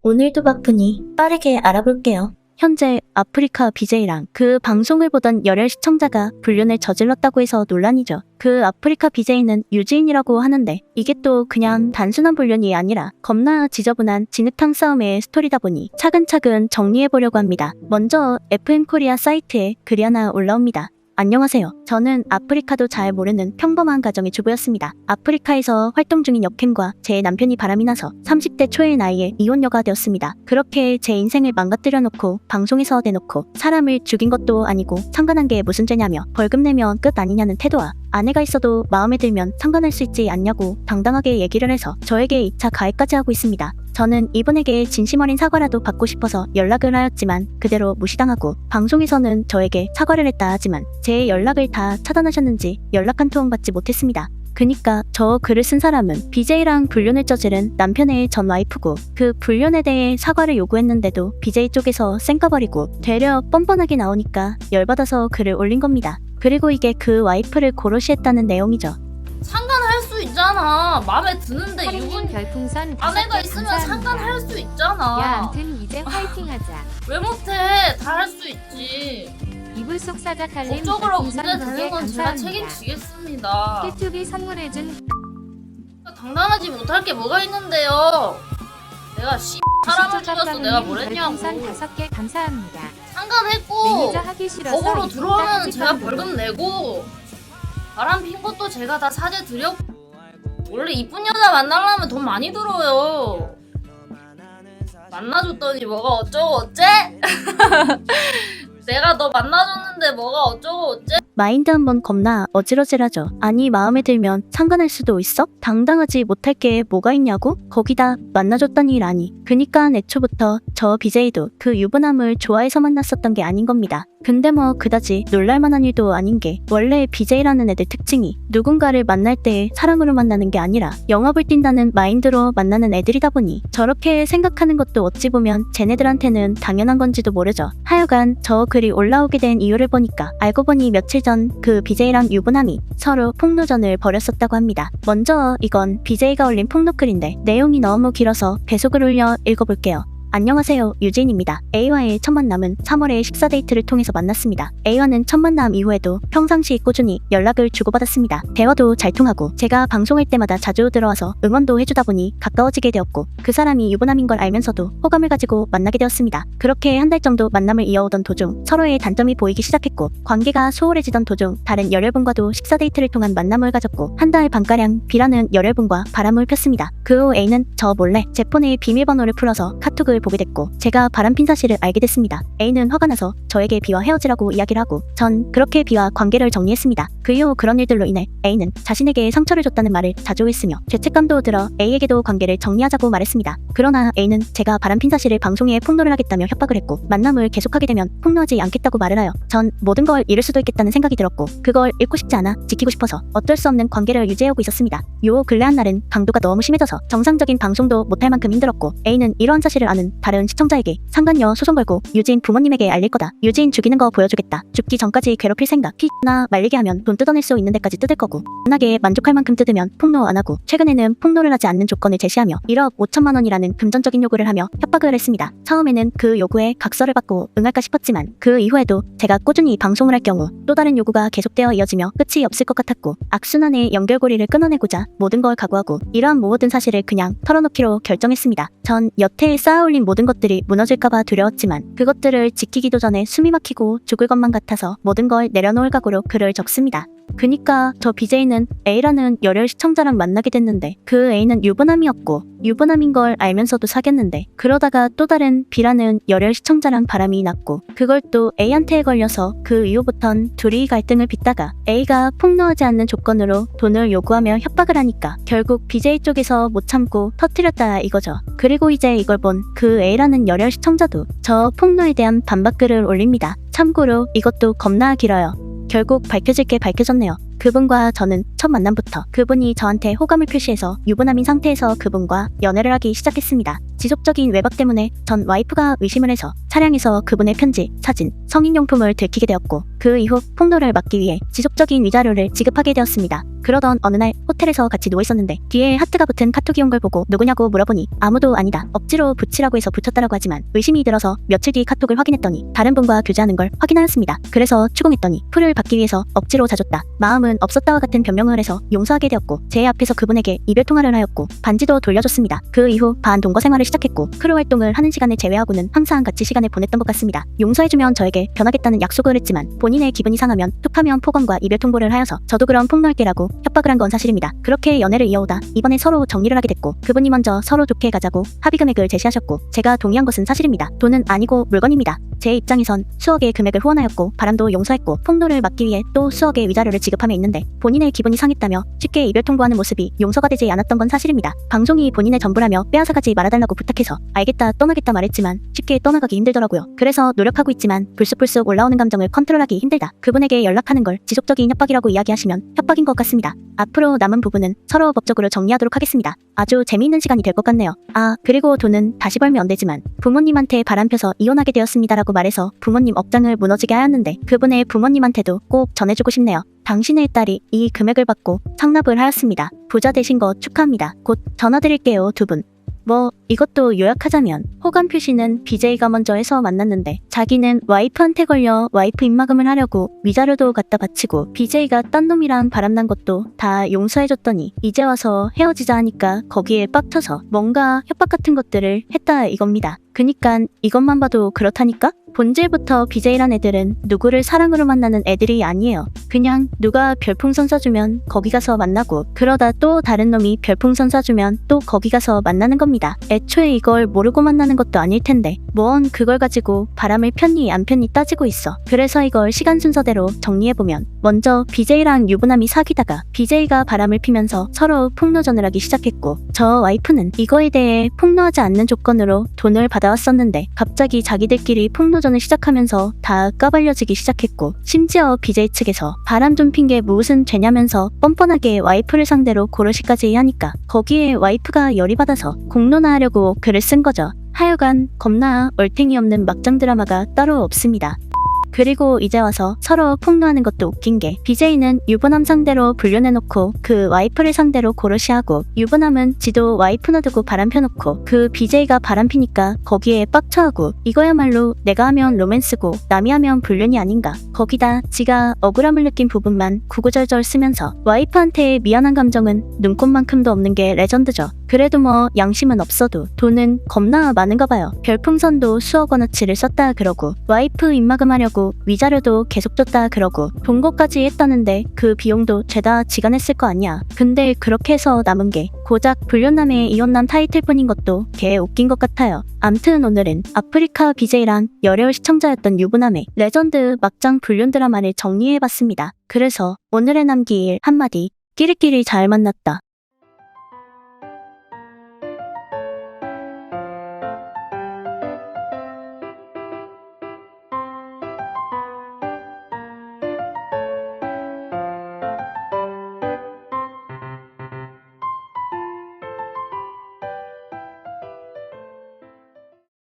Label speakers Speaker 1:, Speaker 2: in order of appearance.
Speaker 1: 오늘도 바쁘니 빠르게 알아볼게요. 현재 아프리카 BJ랑 그 방송을 보던 열혈 시청자가 불륜을 저질렀다고 해서 논란이죠. 그 아프리카 BJ는 유지인이라고 하는데 이게 또 그냥 단순한 불륜이 아니라 겁나 지저분한 진흙탕 싸움의 스토리다 보니 차근차근 정리해보려고 합니다. 먼저 FM코리아 사이트에 글이 하나 올라옵니다. 안녕하세요. 저는 아프리카도 잘 모르는 평범한 가정의 주부였습니다. 아프리카에서 활동 중인 역행과 제 남편이 바람이 나서 30대 초의 나이에 이혼녀가 되었습니다. 그렇게 제 인생을 망가뜨려 놓고 방송에서 대놓고 사람을 죽인 것도 아니고 상관한 게 무슨 죄냐며 벌금 내면 끝 아니냐는 태도와 아내가 있어도 마음에 들면 상관할 수 있지 않냐고 당당하게 얘기를 해서 저에게 2차 가해까지 하고 있습니다. 저는 이분에게 진심 어린 사과라도 받고 싶어서 연락을 하였지만 그대로 무시당하고 방송에서는 저에게 사과를 했다 하지만 제 연락을 다 차단하셨는지 연락 한 통 받지 못했습니다. 그니까 저 글을 쓴 사람은 BJ랑 불륜을 저지른 남편의 전 와이프고 그 불륜에 대해 사과를 요구했는데도 BJ 쪽에서 쌩까버리고 되려 뻔뻔하게 나오니까 열받아서 글을 올린 겁니다. 그리고 이게 그 와이프를 고로시 했다는 내용이죠.
Speaker 2: 상관할 수 있잖아. 마음에 드는데
Speaker 3: 하림님
Speaker 2: 유분
Speaker 3: 별풍선
Speaker 2: 아내가
Speaker 3: 5개
Speaker 2: 있으면
Speaker 3: 감사합니다.
Speaker 2: 상관할 수 있잖아.
Speaker 3: 야 암튼 이제 화이팅하자.
Speaker 2: 왜 못해? 다 할 수 있지.
Speaker 3: 이불 속 사자칼님
Speaker 2: 법적으로 문제
Speaker 3: 별풍선 2개
Speaker 2: 되는 건 제가
Speaker 3: 감사합니다.
Speaker 2: 책임지겠습니다.
Speaker 3: 깨투비 선물해준
Speaker 2: 당당하지 못할 게 뭐가 있는데요. 내가 사람을 죽였어. 내가 뭘 했냐고.
Speaker 3: 별풍선 5개 감사합니다.
Speaker 2: 상관했고
Speaker 3: 매니저 하기 싫어서
Speaker 2: 법으로
Speaker 3: 이분
Speaker 2: 들어오면
Speaker 3: 딱지
Speaker 2: 제가
Speaker 3: 판으로.
Speaker 2: 벌금 내고 바람 핀 것도 제가 다 사죄 드렸고 원래 이쁜 여자 만나려면 돈 많이 들어요. 만나줬더니 뭐가 어쩌고 어째? 내가 너 만나줬는데 뭐가 어쩌고 어째?
Speaker 1: 마인드 한번 겁나 어질어질하죠. 아니 마음에 들면 상관할 수도 있어? 당당하지 못할 게 뭐가 있냐고? 거기다 만나줬다니라니. 그니까 애초부터 저 BJ도 그 유부남을 좋아해서 만났었던 게 아닌 겁니다. 근데 뭐 그다지 놀랄만한 일도 아닌 게 원래 BJ라는 애들 특징이 누군가를 만날 때 사랑으로 만나는 게 아니라 영업을 뛴다는 마인드로 만나는 애들이다 보니 저렇게 생각하는 것도 어찌 보면 쟤네들한테는 당연한 건지도 모르죠. 하여간 저 글이 올라오게 된 이유를 보니까 알고 보니 며칠 전 그 BJ랑 유부남이 서로 폭로전을 벌였었다고 합니다. 먼저 이건 BJ가 올린 폭로글인데 내용이 너무 길어서 배속을 올려 읽어볼게요. 안녕하세요, 유진입니다. A와의 첫 만남은 3월에 식사 데이트를 통해서 만났습니다. A와는 첫 만남 이후에도 평상시 꾸준히 연락을 주고받았습니다. 대화도 잘 통하고 제가 방송할 때마다 자주 들어와서 응원도 해주다 보니 가까워지게 되었고 그 사람이 유부남인 걸 알면서도 호감을 가지고 만나게 되었습니다. 그렇게 한 달 정도 만남을 이어오던 도중 서로의 단점이 보이기 시작했고 관계가 소홀해지던 도중 다른 열혈분과도 식사 데이트를 통한 만남을 가졌고 한 달 반가량 B라는 열혈분과 바람을 폈습니다. 그 후 A는 저 몰래 제 폰에 비밀번호를 풀어서 카톡을 보게 됐고 제가 바람핀 사실을 알게 됐습니다. A는 화가 나서 저에게 B와 헤어지라고 이야기를 하고 전 그렇게 B와 관계를 정리했습니다. 그 이후 그런 일들로 인해 A는 자신에게 상처를 줬다는 말을 자주 했으며 죄책감도 들어 A에게도 관계를 정리하자고 말했습니다. 그러나 A는 제가 바람핀 사실을 방송에 폭로를 하겠다며 협박을 했고 만남을 계속하게 되면 폭로하지 않겠다고 말을 하여 전 모든 걸 잃을 수도 있겠다는 생각이 들었고 그걸 잃고 싶지 않아 지키고 싶어서 어쩔 수 없는 관계를 유지해오고 있었습니다. 요 근래 한 날은 강도가 너무 심해져서 정상적인 방송도 못할 만큼 힘들었고 A는 이러한 사실을 아는 다른 시청자에게 상간녀 소송 걸고 유진 부모님에게 알릴 거다. 유진 죽이는 거 보여주겠다. 죽기 전까지 괴롭힐 생각. 나 말리게 하면 돈 뜯어낼 수 있는 데까지 뜯을 거고 워낙에 만족할 만큼 뜯으면 폭로 안 하고 최근에는 폭로를 하지 않는 조건을 제시하며 1억 5천만 원이라는 금전적인 요구를 하며 협박을 했습니다. 처음에는 그 요구에 각서를 받고 응할까 싶었지만 그 이후에도 제가 꾸준히 방송을 할 경우 또 다른 요구가 계속되어 이어지며 끝이 없을 것 같았고 악순환의 연결고리를 끊어내고자 모든 걸 각오하고 이러한 모든 사실을 그냥 털어놓기로 결정했습니다. 전 여태에 쌓아올린 모든 것들이 무너질까봐 두려웠지만 그것들을 지키기도 전에 숨이 막히고 죽을 것만 같아서 모든 걸 내려놓을 각오로 글을 적습니다. 그니까 저 BJ는 A라는 열혈 시청자랑 만나게 됐는데 그 A는 유부남이었고 유부남인 걸 알면서도 사귀었는데 그러다가 또 다른 B라는 열혈 시청자랑 바람이 났고 그걸 또 A한테 걸려서 그 이후부턴 둘이 갈등을 빚다가 A가 폭로하지 않는 조건으로 돈을 요구하며 협박을 하니까 결국 BJ 쪽에서 못 참고 터뜨렸다 이거죠. 그리고 이제 이걸 본 그 A라는 열혈 시청자도 저 폭로에 대한 반박글을 올립니다. 참고로 이것도 겁나 길어요. 결국 밝혀질 게 밝혀졌네요. 그분과 저는 첫 만남부터 그분이 저한테 호감을 표시해서 유부남인 상태에서 그분과 연애를 하기 시작했습니다. 지속적인 외박 때문에 전 와이프가 의심을 해서 차량에서 그분의 편지, 사진, 성인용품을 들키게 되었고 그 이후 폭로를 막기 위해 지속적인 위자료를 지급하게 되었습니다. 그러던 어느 날 호텔에서 같이 누워있었는데 뒤에 하트가 붙은 카톡이 온 걸 보고 누구냐고 물어보니 아무도 아니다. 억지로 붙이라고 해서 붙였다라고 하지만 의심이 들어서 며칠 뒤 카톡을 확인했더니 다른 분과 교제하는 걸 확인하였습니다. 그래서 추궁했더니 풀을 받기 위해서 억지로 자줬다. 마음은 없었다와 같은 변명을 해서 용서하게 되었고 제 앞에서 그분에게 이별 통화를 하였고 반지도 돌려줬습니다. 그 이후 반동거 생활을 시작했고 크루 활동을 하는 시간을 제외하고는 항상 같이 시간을 보냈던 것 같습니다. 용서해주면 저에게 변하겠다는 약속을 했지만 본인의 기분이 상하면 툭하면 폭언과 이별 통보를 하여서 저도 그럼 폭로할게라고 협박을 한 건 사실입니다. 그렇게 연애를 이어오다 이번에 서로 정리를 하게 됐고 그분이 먼저 서로 좋게 가자고 합의 금액을 제시하셨고 제가 동의한 것은 사실입니다. 돈은 아니고 물건입니다. 제 입장에선 수억의 금액을 후원하였고 바람도 용서했고 폭로를 막기 위해 또 수억의 위자료를 지급하며 있는데 본인의 기분이 상했다며 쉽게 이별 통보하는 모습이 용서가 되지 않았던 건 사실입니다. 방송이 본인의 전부라며 빼앗아가지 말아달라고 부탁해서 알겠다 떠나겠다 말했지만 쉽게 떠나가기 힘들더라고요. 그래서 노력하고 있지만 불쑥불쑥 올라오는 감정을 컨트롤하기 힘들다. 그분에게 연락하는 걸 지속적인 협박이라고 이야기하시면 협박인 것 같습니다. 앞으로 남은 부분은 서로 법적으로 정리하도록 하겠습니다. 아주 재미있는 시간이 될 것 같네요. 아 그리고 돈은 다시 벌면 안 되지만 부모님한테 바람펴서 이혼하게 되었습니다라고 말해서 부모님 억장을 무너지게 하였는데 그분의 부모님한테도 꼭 전해주고 싶네요. 당신의 딸이 이 금액을 받고 상납을 하였습니다. 부자 되신 거 축하합니다. 곧 전화드릴게요 두 분. 뭐 이것도 요약하자면 호감 표시는 BJ가 먼저 해서 만났는데 자기는 와이프한테 걸려 와이프 입막음을 하려고 위자료도 갖다 바치고 BJ가 딴 놈이랑 바람난 것도 다 용서해줬더니 이제 와서 헤어지자 하니까 거기에 빡쳐서 뭔가 협박 같은 것들을 했다 이겁니다. 그니깐 이것만 봐도 그렇다니까? 본질부터 BJ란 애들은 누구를 사랑으로 만나는 애들이 아니에요. 그냥 누가 별풍선 쏴주면 거기 가서 만나고 그러다 또 다른 놈이 별풍선 쏴주면 또 거기 가서 만나는 겁니다. 애초에 이걸 모르고 만나는 것도 아닐 텐데 뭔 그걸 가지고 바람을 폈니 안 폈니 따지고 있어. 그래서 이걸 시간 순서대로 정리해보면 먼저 BJ랑 유부남이 사귀다가 BJ가 바람을 피면서 서로 폭로전을 하기 시작했고 저 와이프는 이거에 대해 폭로하지 않는 조건으로 돈을 받아왔었는데 갑자기 자기들끼리 폭로전을 시작하면서 다 까발려지기 시작했고 심지어 BJ 측에서 바람 좀 핀 게 무슨 죄냐면서 뻔뻔하게 와이프를 상대로 고르시까지 하니까 거기에 와이프가 열이 받아서 공론화하려고 글을 쓴 거죠. 하여간 겁나 얼탱이 없는 막장 드라마가 따로 없습니다. 그리고 이제 와서 서로 폭로하는 것도 웃긴 게 BJ는 유부남 상대로 불륜해놓고 그 와이프를 상대로 고르시하고 유부남은 지도 와이프 놔두고 바람펴놓고 그 BJ가 바람피니까 거기에 빡쳐하고 이거야말로 내가 하면 로맨스고 남이 하면 불륜이 아닌가. 거기다 지가 억울함을 느낀 부분만 구구절절 쓰면서 와이프한테 미안한 감정은 눈꽃만큼도 없는 게 레전드죠. 그래도 뭐 양심은 없어도 돈은 겁나 많은가 봐요. 별풍선도 수억 원어치를 썼다 그러고 와이프 입막음 하려고 위자료도 계속 줬다 그러고 동거까지 했다는데 그 비용도 죄다 지가 냈을 거 아니야. 근데 그렇게 해서 남은 게 고작 불륜남의 이혼남 타이틀뿐인 것도 개 웃긴 것 같아요. 암튼 오늘은 아프리카 BJ랑 열혈 시청자였던 유부남의 레전드 막장 불륜 드라마를 정리해봤습니다. 그래서 오늘의 남길 한마디 끼리끼리 잘 만났다.